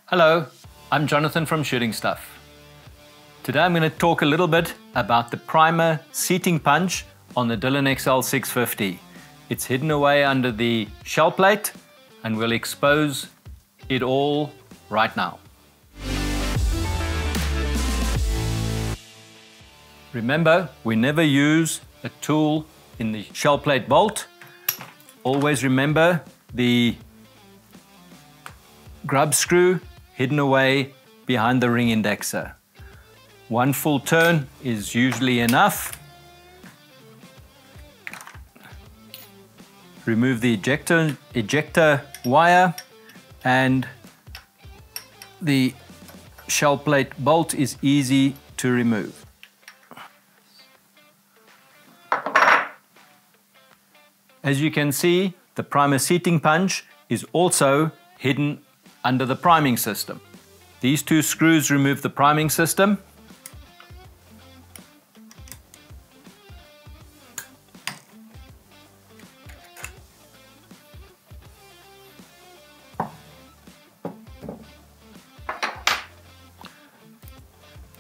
Hello, I'm Jonathan from Shooting Stuff. Today I'm going to talk a little bit about the primer seating punch on the Dillon XL650. It's hidden away under the shell plate and we'll expose it all right now. Remember, we never use a tool in the shell plate bolt. Always remember the grub screw hidden away behind the ring indexer. One full turn is usually enough. Remove the ejector wire, and the shell plate bolt is easy to remove. As you can see, the primer seating punch is also hidden under the priming system. These two screws remove the priming system.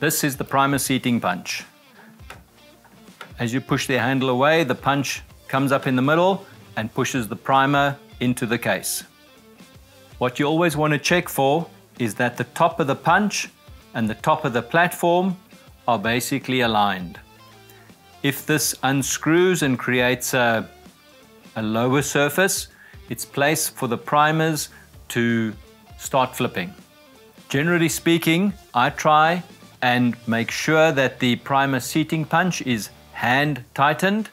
This is the primer seating punch. As you push the handle away, the punch comes up in the middle and pushes the primer into the case. What you always want to check for is that the top of the punch and the top of the platform are basically aligned. If this unscrews and creates a lower surface, it's place for the primers to start flipping. Generally speaking, I try and make sure that the primer seating punch is hand tightened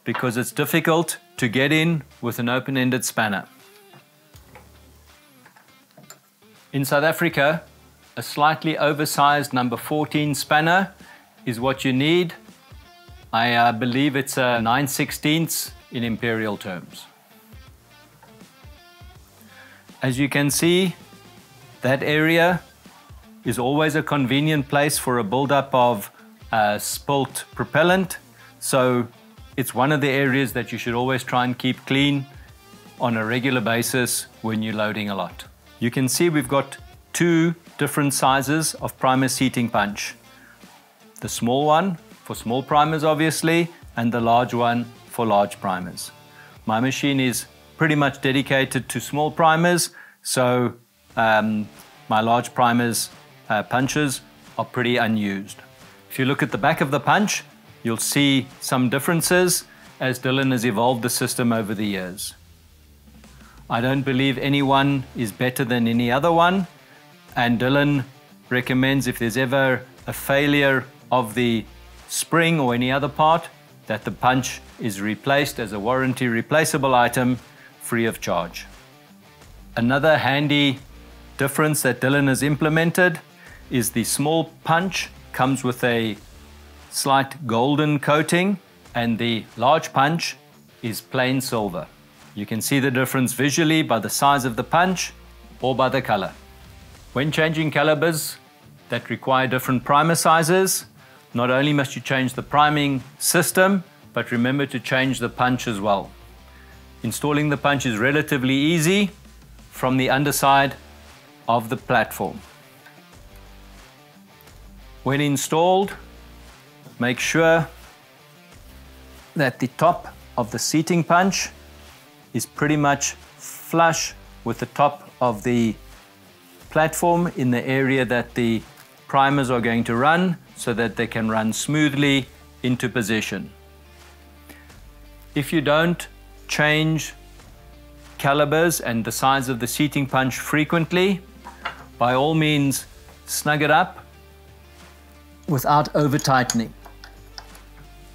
because it's difficult to get in with an open-ended spanner. In South Africa, a slightly oversized number 14 spanner is what you need. I believe it's a 9/16 in imperial terms. As you can see, that area is always a convenient place for a buildup of spilt propellant. So it's one of the areas that you should always try and keep clean on a regular basis when you're loading a lot. You can see we've got two different sizes of primer seating punch. The small one for small primers obviously, and the large one for large primers. My machine is pretty much dedicated to small primers, so my large primers punches are pretty unused. If you look at the back of the punch, you'll see some differences as Dillon has evolved the system over the years. I don't believe any one is better than any other one, and Dillon recommends if there's ever a failure of the spring or any other part, that the punch is replaced as a warranty replaceable item free of charge. Another handy difference that Dillon has implemented is the small punch comes with a slight golden coating and the large punch is plain silver. You can see the difference visually by the size of the punch or by the color. When changing calibers that require different primer sizes, not only must you change the priming system, but remember to change the punch as well. Installing the punch is relatively easy from the underside of the platform. When installed, make sure that the top of the seating punch is pretty much flush with the top of the platform in the area that the primers are going to run so that they can run smoothly into position. If you don't change calibers and the size of the seating punch frequently, by all means snug it up without over tightening.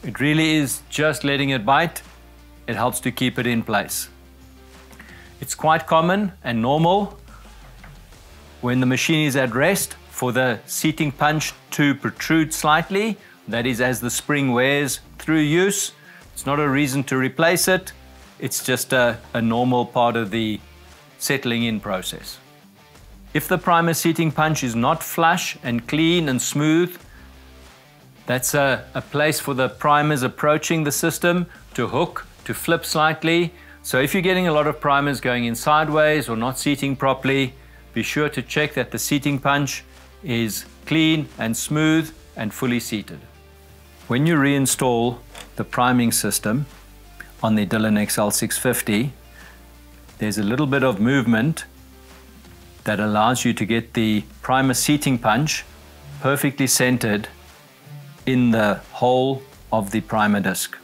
It really is just letting it bite. It helps to keep it in place. It's quite common and normal when the machine is at rest for the seating punch to protrude slightly. That is as the spring wears through use. It's not a reason to replace it. It's just a normal part of the settling in process. If the primer seating punch is not flush and clean and smooth, that's a place for the primers approaching the system to hook, to flip slightly. So if you're getting a lot of primers going in sideways or not seating properly, be sure to check that the seating punch is clean and smooth and fully seated. When you reinstall the priming system on the Dillon XL650, there's a little bit of movement that allows you to get the primer seating punch perfectly centered in the hole of the primer disc.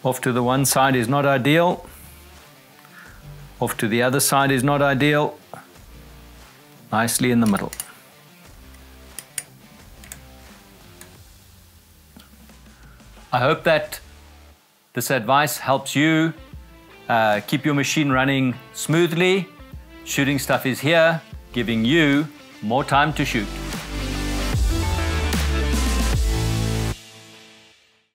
Off to the one side is not ideal. Off to the other side is not ideal. Nicely in the middle. I hope that this advice helps you keep your machine running smoothly. Shooting Stuff is here, giving you more time to shoot.